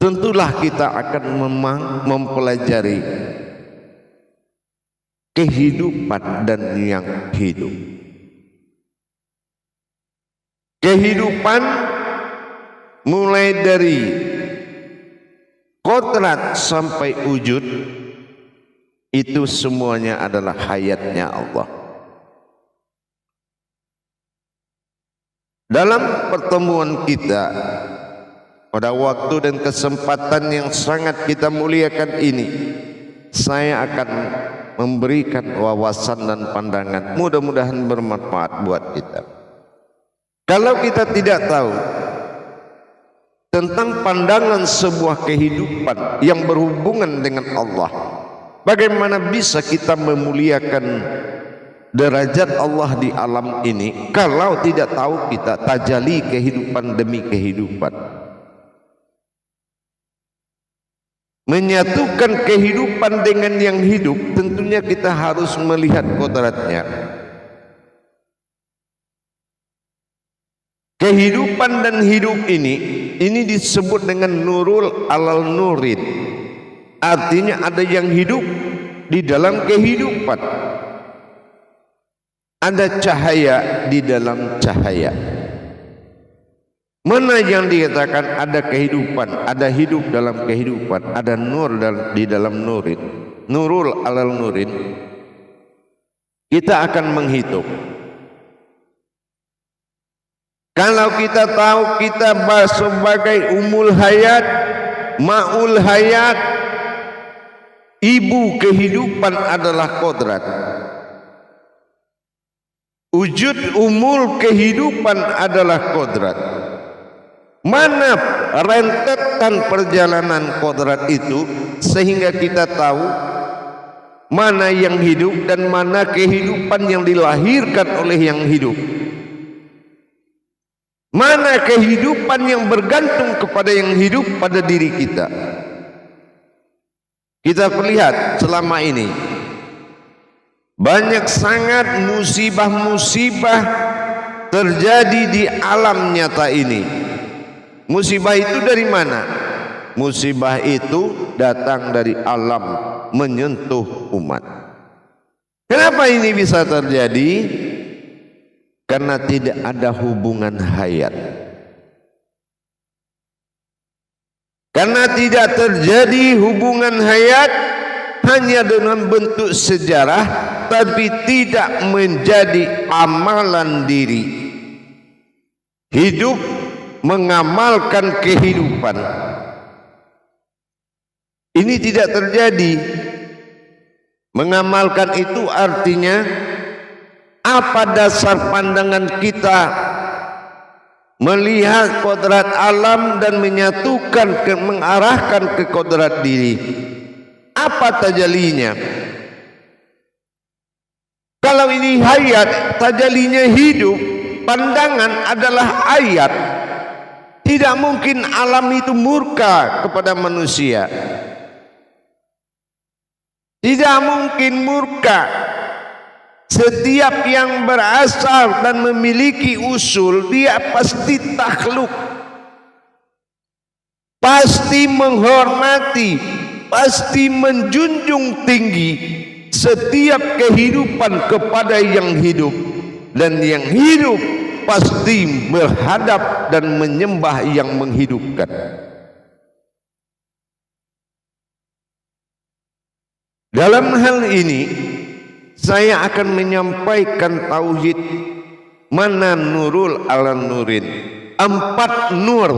tentulah kita akan mempelajari kehidupan dan yang hidup. Kehidupan mulai dari kodrat sampai wujud, itu semuanya adalah hayatnya Allah. Dalam pertemuan kita pada waktu dan kesempatan yang sangat kita muliakan ini, saya akan memberikan wawasan dan pandangan, mudah-mudahan bermanfaat buat kita. Kalau kita tidak tahu tentang pandangan sebuah kehidupan yang berhubungan dengan Allah, bagaimana bisa kita memuliakan derajat Allah di alam ini kalau tidak tahu kita tajalli kehidupan demi kehidupan? Menyatukan kehidupan dengan yang hidup, tentunya kita harus melihat kodratnya. Kehidupan dan hidup ini disebut dengan nurul alal nurin. Artinya ada yang hidup di dalam kehidupan, ada cahaya di dalam cahaya. Mana yang dikatakan ada kehidupan, ada hidup dalam kehidupan, ada nur di dalam nurin, nurul alal nurin. Kita akan menghitung. Kalau kita tahu kita sebagai umul hayat, ma'ul hayat, ibu kehidupan adalah kodrat. Wujud umul kehidupan adalah kodrat. Mana rentetan perjalanan kodrat itu sehingga kita tahu mana yang hidup dan mana kehidupan yang dilahirkan oleh yang hidup. Mana kehidupan yang bergantung kepada yang hidup pada diri kita. Kita perlihat selama ini banyak sangat musibah-musibah terjadi di alam nyata ini. Musibah itu dari mana? Musibah itu datang dari alam menyentuh umat. Kenapa ini bisa terjadi? Karena tidak ada hubungan hayat. Karena tidak terjadi hubungan hayat hanya dengan bentuk sejarah, tapi tidak menjadi amalan diri. Hidup mengamalkan kehidupan. Ini tidak terjadi. Mengamalkan itu artinya apa dasar pandangan kita melihat kodrat alam dan menyatukan, mengarahkan ke kodrat diri? Apa tajalinya? Kalau ini hayat, tajalinya hidup, pandangan adalah ayat. Tidak mungkin alam itu murka kepada manusia. Tidak mungkin murka. Setiap yang berasal dan memiliki usul, dia pasti takhluk, pasti menghormati, pasti menjunjung tinggi setiap kehidupan kepada yang hidup, dan yang hidup pasti berhadap dan menyembah yang menghidupkan. Dalam hal ini saya akan menyampaikan tauhid, mana nurul ala nurin, 4 nur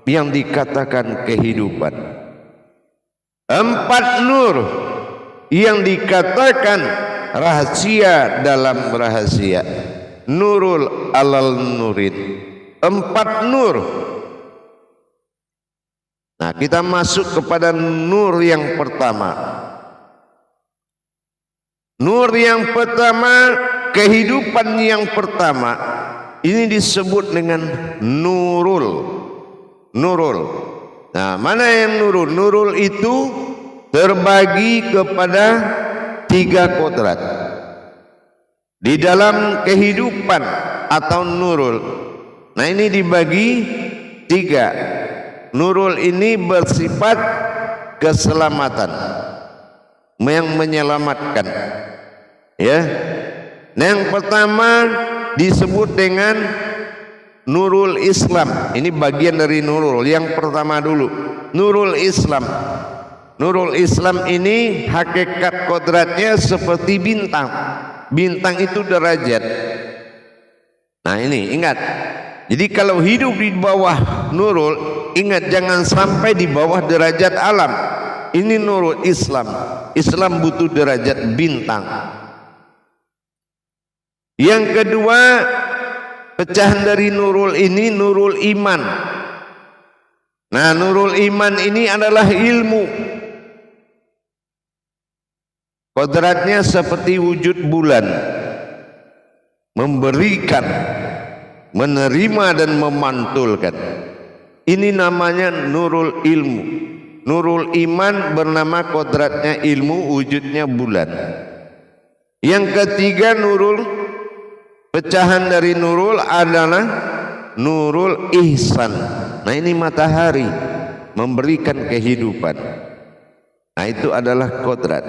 yang dikatakan kehidupan, 4 nur yang dikatakan rahasia dalam rahasia, nurul alal nurin, 4 nur. Nah, kita masuk kepada nur yang pertama. Nur yang pertama, kehidupan yang pertama, ini disebut dengan nurul. Nurul. Nah, mana yang nurul? Nurul itu terbagi kepada 3 kodrat. Di dalam kehidupan atau nurul. Nah, ini dibagi 3. Nurul ini bersifat keselamatan, yang menyelamatkan. Ya. Yang pertama disebut dengan Nurul Islam. Ini bagian dari Nurul. Yang pertama dulu, Nurul Islam. Nurul Islam ini hakikat kodratnya seperti bintang. Bintang itu derajat. Nah ini ingat. Jadi kalau hidup di bawah Nurul, ingat jangan sampai di bawah derajat alam. Ini Nurul Islam. Islam butuh derajat bintang. Yang kedua, pecahan dari Nurul ini Nurul Iman. Nah, Nurul Iman ini adalah ilmu. Kodratnya seperti wujud bulan, memberikan, menerima dan memantulkan. Ini namanya Nurul Ilmu. Nurul Iman bernama kodratnya ilmu, wujudnya bulan. Yang ketiga Nurul, pecahan dari Nurul adalah Nurul Ihsan. Nah ini matahari, memberikan kehidupan. Nah itu adalah kodrat.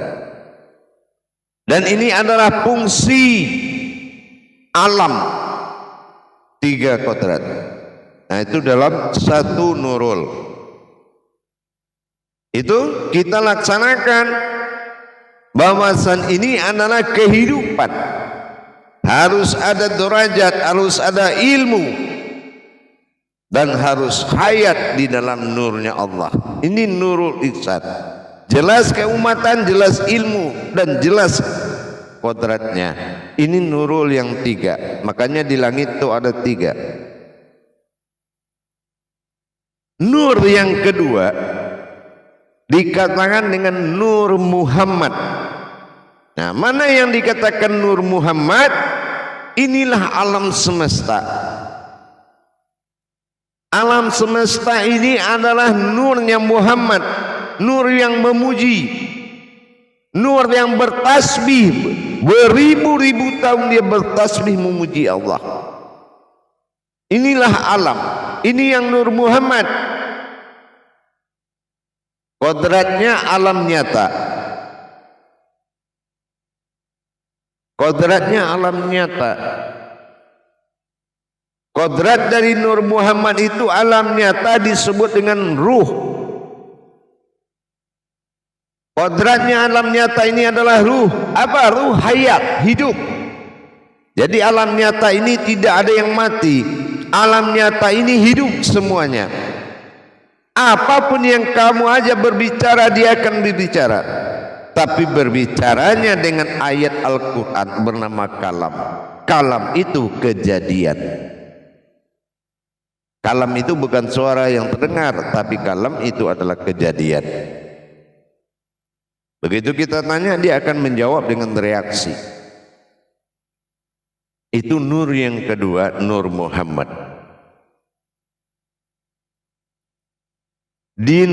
Dan ini adalah fungsi alam, 3 kodrat. Nah itu dalam satu Nurul. Itu kita laksanakan. Bahwasan ini adalah kehidupan. Harus ada derajat, harus ada ilmu, dan harus hayat di dalam nurnya Allah. Ini Nurul Ihsan. Jelas keumatan, jelas ilmu, dan jelas kodratnya. Ini Nurul yang 3. Makanya di langit itu ada 3. Nur yang kedua dikatakan dengan Nur Muhammad. Nah, mana yang dikatakan Nur Muhammad? Inilah alam semesta. Alam semesta ini adalah nurnya Muhammad. Nur yang memuji, nur yang bertasbih, beribu-ribu tahun dia bertasbih memuji Allah. Inilah alam, ini yang Nur Muhammad. Kodratnya alam nyata. Kodratnya alam nyata. Kodrat dari Nur Muhammad itu alam nyata disebut dengan ruh. Kodratnya alam nyata ini adalah ruh. Apa? Ruh hayat, hidup. Jadi alam nyata ini tidak ada yang mati. Alam nyata ini hidup semuanya. Apapun yang kamu aja berbicara, dia akan berbicara. Tapi berbicaranya dengan ayat Al-Quran bernama kalam. Kalam itu kejadian. Kalam itu bukan suara yang terdengar, tapi kalam itu adalah kejadian. Begitu kita tanya, dia akan menjawab dengan reaksi. Itu nur yang kedua, Nur Muhammad. Di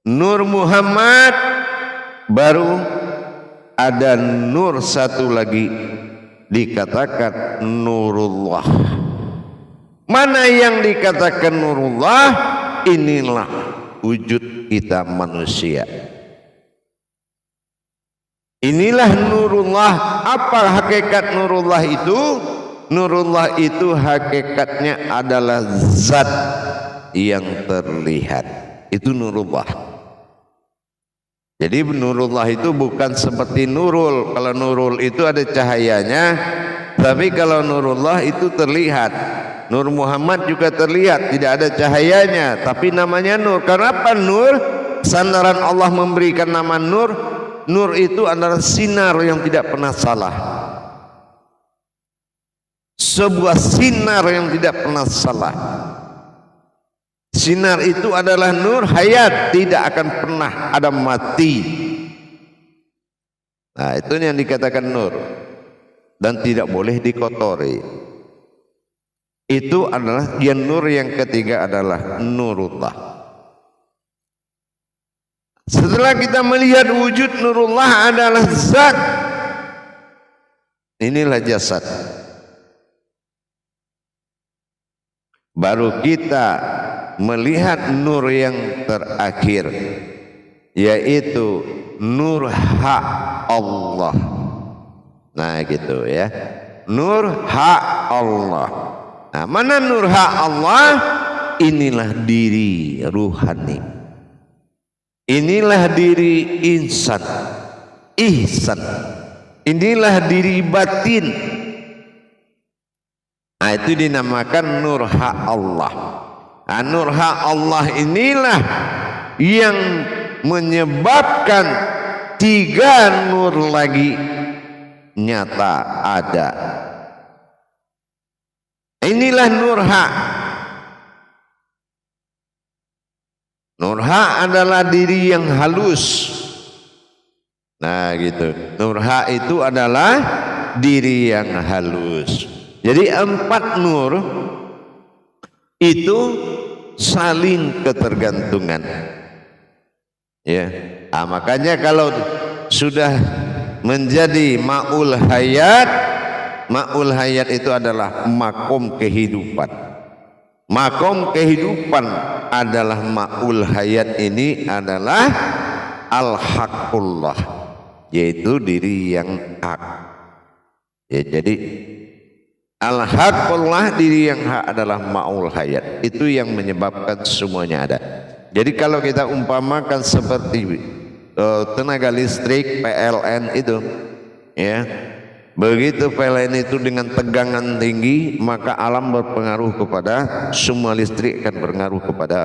Nur Muhammad baru ada nur satu lagi, dikatakan Nurullah. Mana yang dikatakan Nurullah? Inilah wujud kita manusia. Inilah Nurullah. Apa hakikat Nurullah itu? Nurullah itu hakikatnya adalah zat yang terlihat. Itu Nurullah. Jadi Nurullah itu bukan seperti Nurul. Kalau Nurul itu ada cahayanya, tapi kalau Nurullah itu terlihat. Nur Muhammad juga terlihat, tidak ada cahayanya, tapi namanya Nur. Kenapa Nur? Sandaran Allah memberikan nama Nur. Nur itu adalah sinar yang tidak pernah salah. Sebuah sinar yang tidak pernah salah. Sinar itu adalah nur hayat, tidak akan pernah ada mati. Nah, itu yang dikatakan nur, dan tidak boleh dikotori. Itu adalah yang nur yang ketiga adalah Nurullah. Setelah kita melihat wujud Nurullah adalah zat, inilah jasad. baru kita melihat nur yang terakhir, yaitu nur hak Allah. Nah gitu ya, nur hak Allah. Nah, mana nur hak Allah? Inilah diri ruhani, inilah diri insan ihsan, inilah diri batin. Nah, itu dinamakan nur hak Allah. Nah, nur hak Allah inilah yang menyebabkan tiga nur lagi nyata ada. Inilah nur hak. Nur hak adalah diri yang halus. Nah gitu, nur hak itu adalah diri yang halus. Jadi 4 nur itu saling ketergantungan. Ya, nah, makanya kalau sudah menjadi ma'ul hayat itu adalah makom kehidupan. Makom kehidupan adalah ma'ul hayat, ini adalah al-haqqullah, yaitu diri yang hak. Ya, jadi al-haqqullah, diri yang hak adalah ma'ul hayat. Itu yang menyebabkan semuanya ada. Jadi kalau kita umpamakan seperti tenaga listrik PLN itu, ya, begitu PLN itu dengan tegangan tinggi, maka alam berpengaruh kepada semua listrik, akan berpengaruh kepada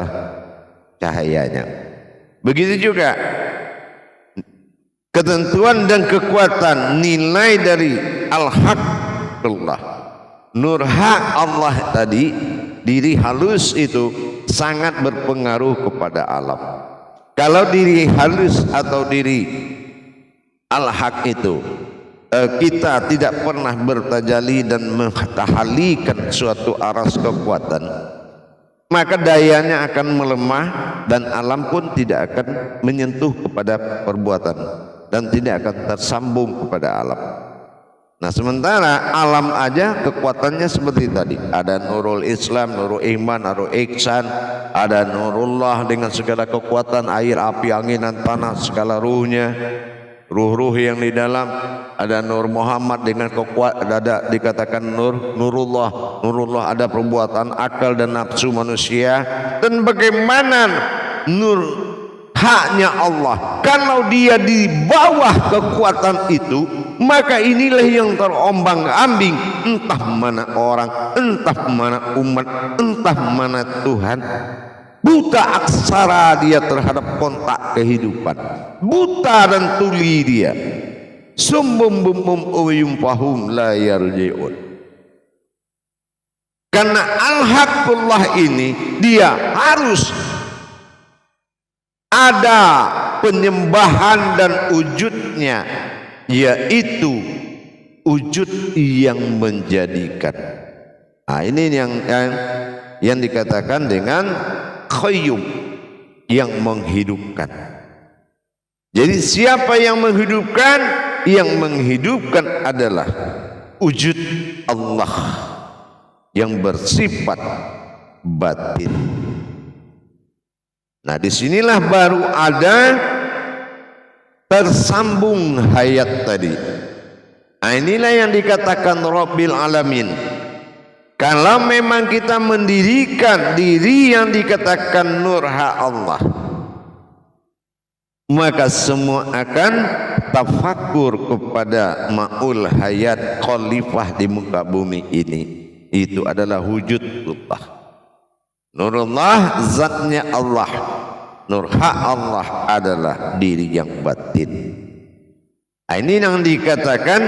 cahayanya. Begitu juga ketentuan dan kekuatan nilai dari al-haqqullah, nur hak Allah tadi, diri halus itu sangat berpengaruh kepada alam. Kalau diri halus atau diri al-haq itu kita tidak pernah bertajali dan mentahalikan suatu aras kekuatan, maka dayanya akan melemah dan alam pun tidak akan menyentuh kepada perbuatan dan tidak akan tersambung kepada alam. Nah, sementara alam aja kekuatannya seperti tadi, ada nurul Islam, nurul iman, nurul ihsan, ada nurullah dengan segala kekuatan air, api, angin dan tanah, segala ruhnya, ruh-ruh yang di dalam. Ada nur Muhammad dengan kekuatan, ada dikatakan nurullah, nurullah ada perbuatan akal dan nafsu manusia. Dan bagaimana nur haknya Allah, kalau dia di bawah kekuatan itu, maka inilah yang terombang-ambing, entah mana orang, entah mana umat, entah mana Tuhan. Buta aksara dia terhadap kontak kehidupan, buta dan tuli dia, sumbum bumum uyum fahum la yarji'un. Karena al-haqqullah ini dia harus ada penyembahan dan wujudnya, yaitu wujud yang menjadikan. Nah, ini yang dikatakan dengan qayyum, yang menghidupkan. Jadi siapa yang menghidupkan? Yang menghidupkan adalah wujud Allah yang bersifat batin. Nah, disinilah baru ada tersambung hayat tadi. Nah, inilah yang dikatakan Rabbil Alamin. Kalau memang kita mendirikan diri yang dikatakan nur hak Allah, maka semua akan tafakur kepada ma'ul hayat khalifah di muka bumi ini. Itu adalah wujudullah. Nurullah zatnya Allah, nur hak Allah adalah diri yang batin. Nah, ini yang dikatakan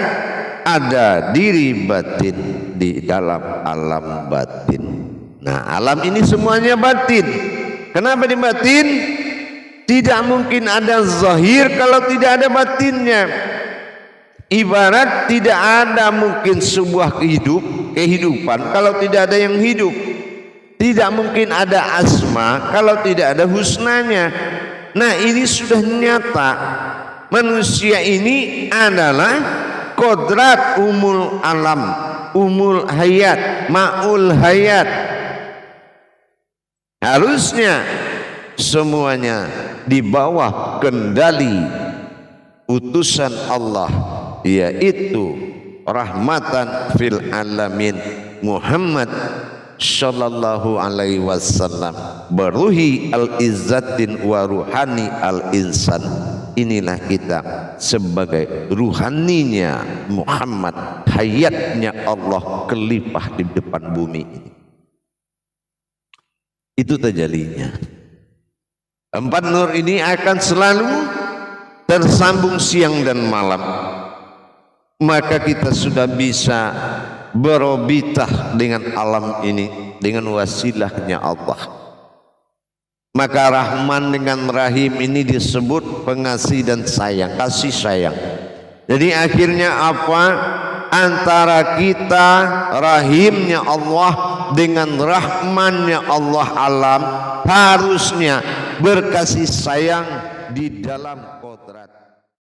ada diri batin di dalam alam batin. Nah, alam ini semuanya batin. Kenapa di batin? Tidak mungkin ada zahir kalau tidak ada batinnya. Ibarat tidak ada mungkin sebuah kehidupan kalau tidak ada yang hidup. Tidak mungkin ada asma kalau tidak ada husnanya. Nah, ini sudah nyata. Manusia ini adalah kodrat umul alam, umul hayat, ma'ul hayat. Harusnya semuanya di bawah kendali utusan Allah, yaitu rahmatan fil alamin Muhammad sallallahu alaihi wasallam, beruhi al-izzatin wa ruhani al-insan. Inilah kita sebagai ruhaninya Muhammad, hayatnya Allah kelipah di depan bumi ini. Itu tajalinya. Empat nur ini akan selalu tersambung siang dan malam. Maka kita sudah bisa berobitah dengan alam ini dengan wasilahnya Allah. Maka Rahman dengan Rahim ini disebut pengasih dan sayang, kasih sayang. Jadi akhirnya apa? Antara kita rahimnya Allah dengan rahmannya Allah alam harusnya berkasih sayang di dalam kodrat.